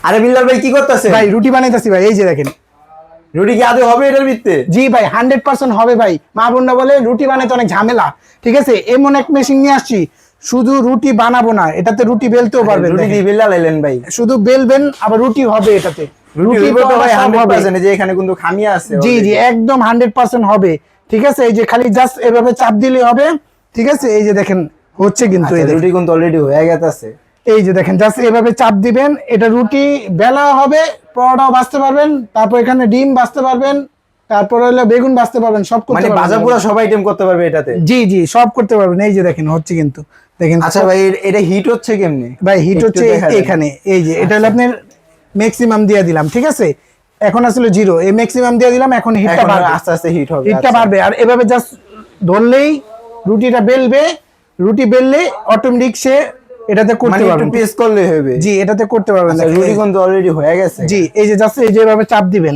আরে বিল্লাল ভাই কি করতেছে? ভাই রুটি বানাইতেছি ভাই, এই যে দেখেন। রুটি কি আদৌ হবে এটার ভিতরে? জি ভাই 100% হবে ভাই। মা বোনরা বলে রুটি বানাইতে অনেক ঝামেলা, ঠিক আছে, এমন এক মেশিন নিয়ে আসছি, শুধু রুটি বানাবো না, এটাতে রুটি বেলতেও পারবেন। রুটি দিয়ে বিল্লাল এলেন ভাই, শুধু বেলবেন আবার রুটি হবে এটাতে। রুটি তো তো ভাই সব হবে। 100% যে এখানে কিন্তু খামিয়া আছে। জি জি একদম 100% হবে, ঠিক আছে। এই যে খালি জাস্ট এভাবে চাপ দিলে হবে, ঠিক আছে। এই যে দেখেন হচ্ছে কিন্তু, এই রুটি কিন্তু অলরেডি হয়ে গেছে। এই যে দেখেন জাস্ট এভাবে চাপ দিবেন, এটা রুটি বেলা হবে, পরোটাও ভাজতে পারবেন, তারপর এখানে ডিম ভাজতে পারবেন, তারপর হলো বেগুন ভাজতে পারবেন, সব করতে মানে পারবেন। ভাজা পুরো সব আইটেম করতে পারবে এটাতে? জি জি সব করতে পারবেন। এই যে দেখেন হচ্ছে কিন্তু, দেখেন। আচ্ছা ভাই এটা হিট হচ্ছে কেমনে? ভাই হিট হচ্ছে এখানে, এই যে এটা হলো আপনার ম্যাক্সিমাম দিয়ে দিলাম, ঠিক আছে। এখন আসলে 0, এই ম্যাক্সিমাম দিয়ে দিলাম, এখন হিটটা বাড়বে, আস্তে আস্তে হিট হবে। হিটটা বাড়বে। আর এভাবে জাস্ট ধরলেই রুটিটা বেলবে, রুটি বেললে অটোমেটিক সে এটাতে করতে মানে একটু পারবেন, প্রেস করলে হবে। জি এটাতে করতে পারবেন। রুটি কিন্তু অলরেডি হয়ে গেছে। জি এই যে জাস্ট এই যে এভাবে চাপ দিবেন।